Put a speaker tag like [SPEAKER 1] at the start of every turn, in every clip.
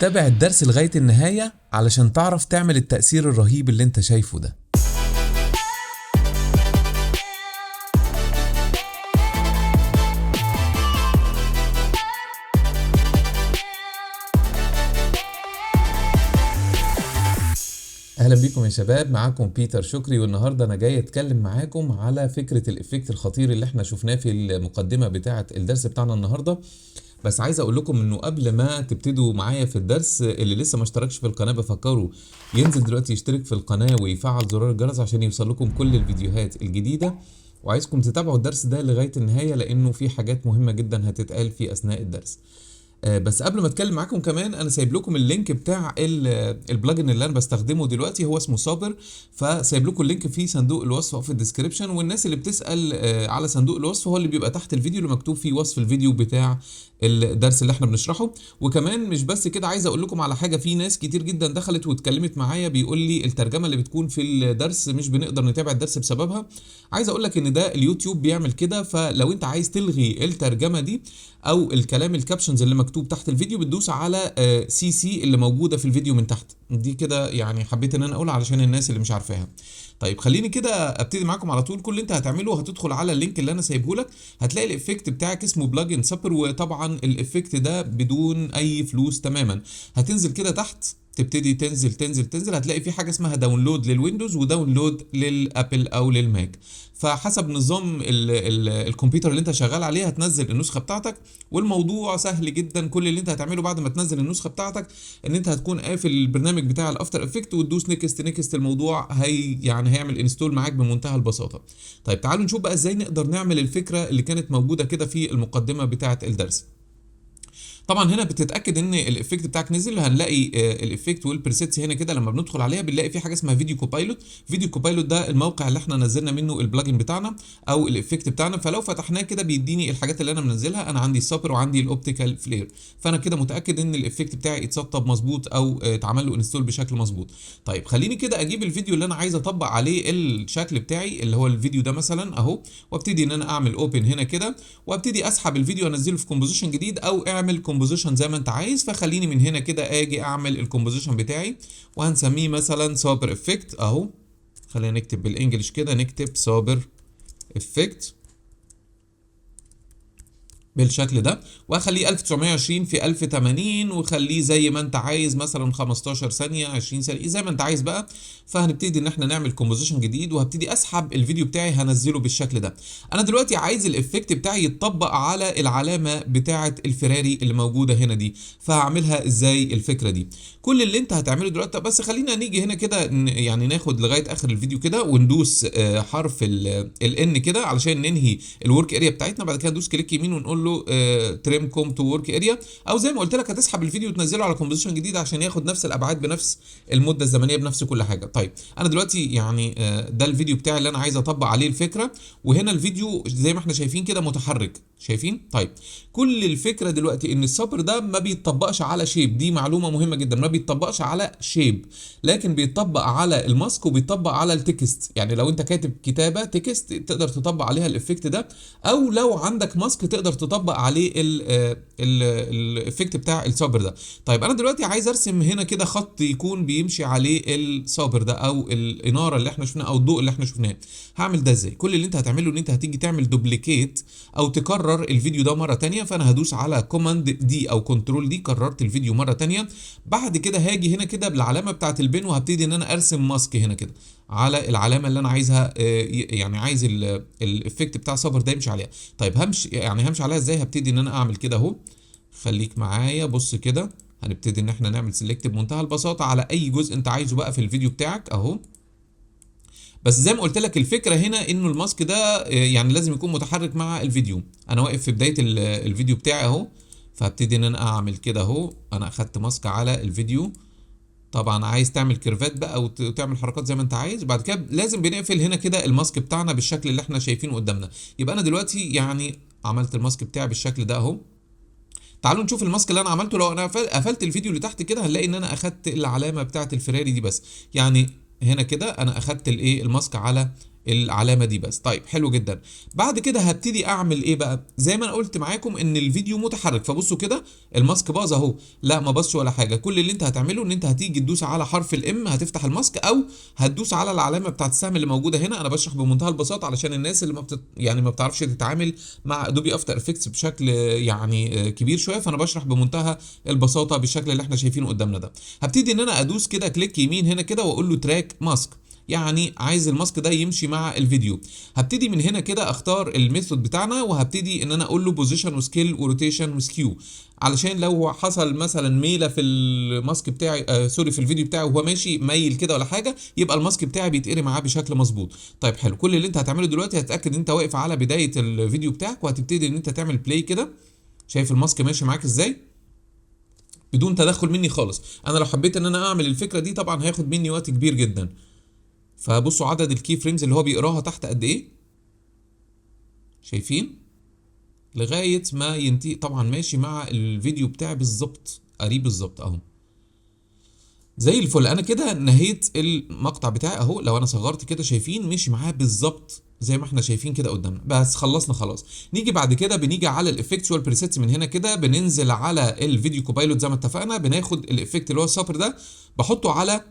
[SPEAKER 1] تابع الدرس لغاية النهاية علشان تعرف تعمل التأثير الرهيب اللي انت شايفه ده. اهلا بيكم يا شباب، معاكم بيتر شكري، والنهارده انا جاي اتكلم معاكم على فكرة الافكت الخطير اللي احنا شفناه في المقدمة بتاعة الدرس بتاعنا النهارده. بس عايز اقول لكم انه قبل ما تبتدوا معايا في الدرس، اللي لسه ما اشتركش في القناة بفكره ينزل دلوقتي يشترك في القناة ويفعل زرار الجرس عشان يوصل لكم كل الفيديوهات الجديدة. وعايزكم تتابعوا الدرس ده لغاية النهاية لانه في حاجات مهمة جدا هتتقال في اثناء الدرس. بس قبل ما اتكلم معاكم كمان، انا سايب لكم اللينك بتاع البلجن اللي انا بستخدمه دلوقتي، هو اسمه صابر. فسايب لكم اللينك في صندوق الوصف او في الديسكريبشن، والناس اللي بتسال على صندوق الوصف هو اللي بيبقى تحت الفيديو اللي مكتوب فيه وصف الفيديو بتاع الدرس اللي احنا بنشرحه. وكمان مش بس كده، عايز اقول لكم على حاجه. في ناس كتير جدا دخلت واتكلمت معايا بيقول لي الترجمه اللي بتكون في الدرس مش بنقدر نتابع الدرس بسببها. عايز اقول لك ان ده اليوتيوب بيعمل كده، فلو انت عايز تلغي الترجمه دي او الكلام الكابشنز اللي مكتوب تحت الفيديو، بتدوس على سي اللي موجوده في الفيديو من تحت دي كده. يعني حبيت ان انا اقول علشان الناس اللي مش عارفاها. طيب خليني كده ابتدي معاكم على طول. كل اللي انت هتعمله هتدخل على اللينك اللي انا سايبه لك، هتلاقي الافكت بتاعك اسمه بلجن سابر، وطبعا الافكت ده بدون اي فلوس تماما. هتنزل كده تحت، تبتدي تنزل تنزل تنزل، هتلاقي في حاجه اسمها داونلود للويندوز وداونلود للابل او للماك. فحسب نظام الكمبيوتر اللي انت شغال عليه هتنزل النسخه بتاعتك. والموضوع سهل جدا. كل اللي انت هتعمله بعد ما تنزل النسخه بتاعتك ان انت هتكون قافل البرنامج بتاع الافتر افكت وتدوس نيكست نيكست. الموضوع هيعمل انستول معاك بمنتهى البساطه. طيب تعالوا نشوف بقى ازاي نقدر نعمل الفكره اللي كانت موجوده كده في المقدمه بتاعه الدرس. طبعا هنا بتتاكد ان الافكت بتاعك نزل. هنلاقي الافكت والبريسيتس هنا كده. لما بندخل عليها بنلاقي في حاجه اسمها فيديو كوبايلوت. فيديو كوبايلوت ده الموقع اللي احنا نزلنا منه البلجن بتاعنا او الافكت بتاعنا. فلو فتحناه كده بيديني الحاجات اللي انا منزلها. انا عندي السابر وعندي الاوبتيكال فلير، فانا كده متاكد ان الافكت بتاعي اتسطب مظبوط او اتعمل له انستول بشكل مظبوط. طيب خليني كده اجيب الفيديو اللي انا عايز اطبق عليه الشكل بتاعي اللي هو الفيديو ده مثلا اهو، وابتدي ان انا اعمل اوبن هنا كده، وابتدي اسحب الفيديو انزله في كومبوزيشن جديد او اعمل كومبوزيشن زي ما انت عايز. فخليني من هنا كده اجي اعمل الكومبوزيشن بتاعي وهنسميه مثلا صابر افكت اهو. خلينا نكتب بالانجلش كده، نكتب صابر افكت بالشكل ده، وهخليه 1920 في 1080 وخليه زي ما انت عايز، مثلا 15 ثانيه 20 ثانيه زي ما انت عايز بقى. فهنبتدي ان احنا نعمل كومبوزيشن جديد وهبتدي اسحب الفيديو بتاعي هنزله بالشكل ده. انا دلوقتي عايز الافكت بتاعي يتطبق على العلامه بتاعه الفيراري اللي موجوده هنا دي. فهعملها ازاي الفكره دي؟ كل اللي انت هتعمله دلوقتي، بس خلينا نيجي هنا كده يعني ناخد لغايه اخر الفيديو كده وندوس حرف الان كده علشان ننهي الورك اريا بتاعتنا. بعد كده ندوس كليك يمين ونقول له تريم كوم تو ورك اريا، او زي ما قلت لك هتسحب الفيديو وتنزله على كومبوزيشن جديد عشان ياخد نفس الابعاد بنفس المده الزمنيه بنفس كل حاجه. طيب انا دلوقتي يعني ده الفيديو بتاعي اللي انا عايز اطبق عليه الفكره، وهنا الفيديو زي ما احنا شايفين كده متحرك، شايفين؟ طيب كل الفكره دلوقتي ان الصبر ده ما بيتطبقش على شيب. دي معلومه مهمه جدا، ما بيتطبقش على شيب، لكن بيتطبق على الماسك وبيتطبق على التكست. يعني لو انت كاتب كتابه تكست تقدر تطبق عليها الافكت ده، او لو عندك ماسك تقدر تطبق عليه الافكت بتاع الصابر ده. طيب انا دلوقتي عايز ارسم هنا كده خط يكون بيمشي عليه الصابر ده او الاناره اللي احنا شفناها او الضوء اللي احنا شفناه. هعمل ده ازاي؟ كل اللي انت هتعمله ان انت هتيجي تعمل دوبليكيت او تكرر الفيديو ده مره تانية. فانا هدوس على كوماند دي او كنترول دي، كررت الفيديو مره تانية. بعد كده هاجي هنا كده بالعلامه بتاعه البن وهبتدي ان انا ارسم ماسك هنا كده على العلامه اللي انا عايزها. يعني عايز الافكت بتاع صابر ده يمشي عليها. طيب همشي عليها ازاي؟ هبتدي ان انا اعمل كده اهو. خليك معايا، بص كده. هنبتدي ان احنا نعمل سيلكت بمنتهى البساطه على اي جزء انت عايزه بقى في الفيديو بتاعك اهو. بس زي ما قلت لك الفكره هنا انه الماسك ده يعني لازم يكون متحرك مع الفيديو. انا واقف في بدايه الفيديو بتاعي اهو، فهبتدي ان انا اعمل كده اهو. انا اخدت ماسك على الفيديو. طبعا عايز تعمل كيرفات بقى وتعمل حركات زي ما انت عايز. بعد كده لازم بنقفل هنا كده الماسك بتاعنا بالشكل اللي احنا شايفينه قدامنا. يبقى انا دلوقتي يعني عملت الماسك بتاعي بالشكل ده اهو. تعالوا نشوف الماسك اللي انا عملته. لو انا قفلت الفيديو اللي تحت كده هنلاقي ان انا اخدت العلامه بتاعه الفيراري دي بس. يعني هنا كده انا اخدت الايه الماسك على العلامه دي بس. طيب حلو جدا. بعد كده هبتدي اعمل ايه بقى؟ زي ما انا قلت معاكم ان الفيديو متحرك، فبصوا كده الماسك باظ اهو. لا ما باظش ولا حاجه، كل اللي انت هتعمله ان انت هتيجي تدوس على حرف الام هتفتح الماسك، او هتدوس على العلامه بتاعت السهم اللي موجوده هنا. انا بشرح بمنتهى البساطه علشان الناس اللي يعني ما بتعرفش تتعامل مع ادوبي افتر افكتس بشكل يعني كبير شويه، فانا بشرح بمنتهى البساطه بالشكل اللي احنا شايفينه قدامنا ده. هبتدي ان انا ادوس كده كليك يمين هنا كده واقول له تراك ماسك، يعني عايز الماسك ده يمشي مع الفيديو. هبتدي من هنا كده اختار الميثود بتاعنا، وهبتدي ان انا اقول له بوزيشن وسكيل وروتيشن وسكيو، علشان لو حصل مثلا ميله في الماسك بتاعي سوري في الفيديو بتاعي وهو ماشي ميل كده ولا حاجه، يبقى الماسك بتاعي بيتقري معاه بشكل مظبوط. طيب حلو، كل اللي انت هتعمله دلوقتي هتتاكد ان انت واقف على بدايه الفيديو بتاعك، وهتبتدي ان انت تعمل بلاي كده. شايف الماسك ماشي معاك ازاي بدون تدخل مني خالص؟ انا لو حبيت ان انا اعمل الفكره دي طبعا هياخد مني وقت كبير جدا. فبصوا عدد الكي فريمز اللي هو بيقراها تحت قد ايه، شايفين؟ لغايه ما ينتهي. طبعا ماشي مع الفيديو بتاعي بالظبط، قريب بالظبط اهو، زي الفل. انا كده نهيت المقطع بتاعي اهو. لو انا صغرت كده شايفين مشي معاه بالظبط زي ما احنا شايفين كده قدامنا. بس خلصنا خلاص. نيجي بعد كده بنيجي على الافكتوال بريسيتس من هنا كده، بننزل على الفيديو كوبايلوت زي ما اتفقنا، بناخد الافكت اللي هو الصفر ده بحطه على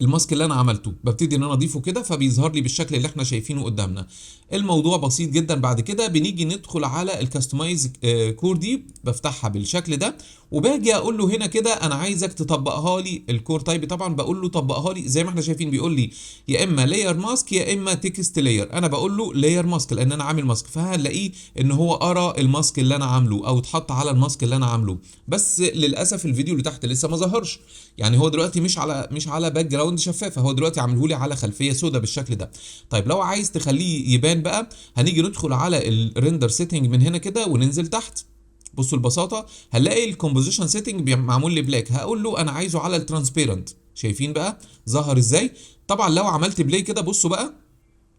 [SPEAKER 1] الماسك اللي انا عملته، ببتدي ان انا اضيفه كده فبيظهر لي بالشكل اللي احنا شايفينه قدامنا. الموضوع بسيط جدا. بعد كده بنيجي ندخل على الكاستمايز كور دي، بفتحها بالشكل ده، وباجي اقول له هنا كده انا عايزك تطبقها لي الكور تايب. طبعا بقول له طبقها لي زي ما احنا شايفين، بيقول لي يا اما لاير ماسك يا اما تكست لاير. انا بقول له لاير ماسك لان انا عامل ماسك، فهنلاقيه ان هو قرا الماسك اللي انا عامله او اتحط على الماسك اللي انا عامله. بس للاسف الفيديو اللي تحت لسه ما ظهرش، يعني هو دلوقتي مش على باك جراوند شفافه، هو دلوقتي عامله لي على خلفيه سوداء بالشكل ده. طيب لو عايز تخليه يبان بقى، هنيجي ندخل على الريندر سيتنج من هنا كده وننزل تحت. بصوا البساطه، هنلاقي الكومبوزيشن سيتنج معمول لي بلاك، هقول له انا عايزه على الترانسبيرنت. شايفين بقى ظهر ازاي؟ طبعا لو عملت بلاي كده بصوا بقى،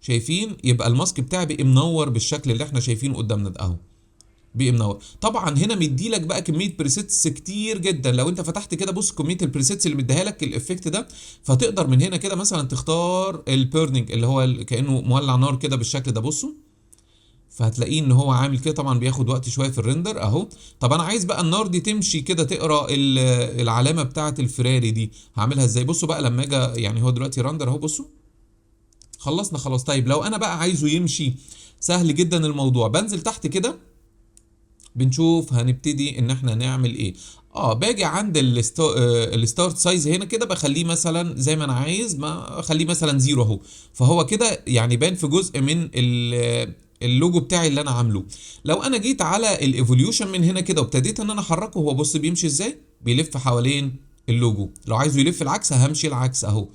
[SPEAKER 1] شايفين؟ يبقى الماسك بتاعي بقى منور بالشكل اللي احنا شايفينه قدامنا ده اهو، بي منور. طبعا هنا مديلك بقى كميه بريسيتس كتير جدا. لو انت فتحت كده بص كميه البريسيتس اللي مديها لك الافكت ده، فتقدر من هنا كده مثلا تختار البيرنينج اللي هو كانه مولع نار كده بالشكل ده. بصوا فهتلاقيه ان هو عامل كده، طبعا بياخد وقت شويه في الريندر اهو. طب انا عايز بقى النار دي تمشي كده تقرا العلامه بتاعه الفراري دي، هعملها ازاي؟ بصوا بقى لما اجي يعني هو دلوقتي رندر اهو، بصوا خلصنا خلاص. طيب لو انا بقى عايزه يمشي، سهل جدا الموضوع. بنزل تحت كده، بنشوف هنبتدي ان احنا نعمل ايه. باجي عند الستارت سايز هنا كده، بخليه مثلا زي ما انا عايز، ما اخليه مثلا زيرو اهو. فهو كده يعني بان في جزء من اللوجو بتاعي اللي انا عامله. لو انا جيت على الايفوليوشن من هنا كده وابتديت ان انا احركه، هو بص بيمشي ازاي، بيلف حوالين اللوجو. لو عايزه يلف العكس همشي العكس اهو.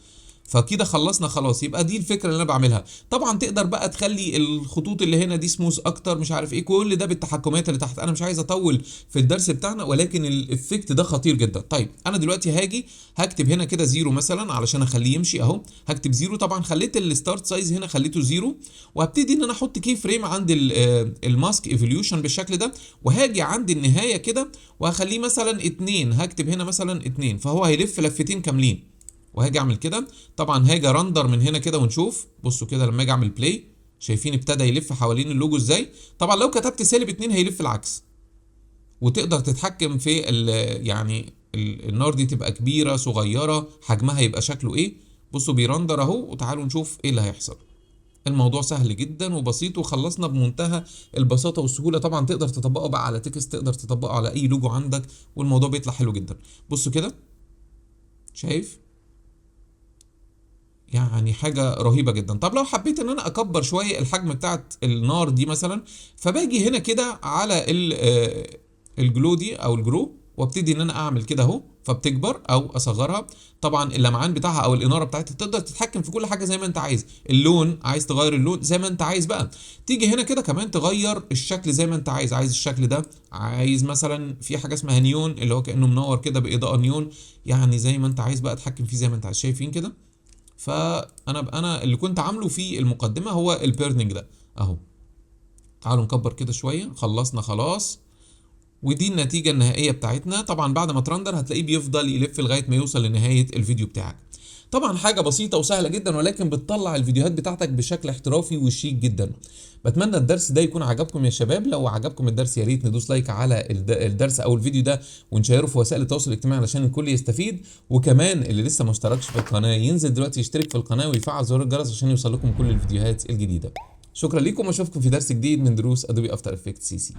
[SPEAKER 1] فكده خلصنا خلاص. يبقى دي الفكره اللي انا بعملها. طبعا تقدر بقى تخلي الخطوط اللي هنا دي سموث اكتر، مش عارف ايه، كل ده بالتحكمات اللي تحت. انا مش عايز اطول في الدرس بتاعنا، ولكن الافكت ده خطير جدا. طيب انا دلوقتي هاجي هكتب هنا كده زيرو مثلا علشان اخليه يمشي اهو. هكتب زيرو، طبعا خليت الستارت سايز هنا خليته زيرو، وهبتدي ان انا احط كي فريم عند الماسك ايفوليوشن بالشكل ده، وهاجي عند النهايه كده وهخليه مثلا 2. هكتب هنا مثلا 2، فهو هيلف لفتين كاملين. وهاجي اعمل كده. طبعا هاجي رندر من هنا كده ونشوف. بصوا كده لما اجي اعمل بلاي، شايفين ابتدى يلف حوالين اللوجو ازاي؟ طبعا لو كتبت -2 هيلف العكس. وتقدر تتحكم في يعني النار دي تبقى كبيره صغيره، حجمها يبقى شكله ايه. بصوا بيرندر اهو، وتعالوا نشوف ايه اللي هيحصل. الموضوع سهل جدا وبسيط، وخلصنا بمنتهى البساطه والسهوله. طبعا تقدر تطبقه بقى على تكست، تقدر تطبقه على اي لوجو عندك، والموضوع بيطلع حلو جدا. بصوا كده، شايف؟ يعني حاجة رهيبة جدا. طب لو حبيت ان انا اكبر شوية الحجم بتاعت النار دي مثلا، فباجي هنا كده على الجلو دي او الجرو، وابتدي ان انا اعمل كده اهو، فبتكبر او اصغرها. طبعا اللمعان بتاعها او الاناره بتاعتها تقدر تتحكم في كل حاجه زي ما انت عايز. اللون عايز تغير اللون زي ما انت عايز بقى. تيجي هنا كده كمان تغير الشكل زي ما انت عايز. عايز الشكل ده، عايز مثلا في حاجه اسمها نيون اللي هو كانه منور كده باضاءه نيون، يعني زي ما انت عايز بقى تحكم فيه زي ما انت عايز. شايفين كده؟ فانا اللي كنت عامله في المقدمه هو البيرنينج ده اهو. تعالوا نكبر كده شويه. خلصنا خلاص، ودي النتيجه النهائيه بتاعتنا. طبعا بعد ما ترندر هتلاقيه بيفضل يلف لغايه ما يوصل لنهايه الفيديو بتاعك. طبعا حاجة بسيطة وسهلة جدا، ولكن بتطلع الفيديوهات بتاعتك بشكل احترافي وشيك جدا. بتمنى الدرس ده يكون عجبكم يا شباب. لو عجبكم الدرس يا ريت ندوس لايك على الدرس او الفيديو ده ونشيره في وسائل التواصل الاجتماعي علشان الكل يستفيد. وكمان اللي لسه ما اشتركش في القناة ينزل دلوقتي يشترك في القناة ويفعل زر الجرس عشان يوصل لكم كل الفيديوهات الجديدة. شكرا لكم واشوفكم في درس جديد من دروس ادوبي افتر افكتس CC.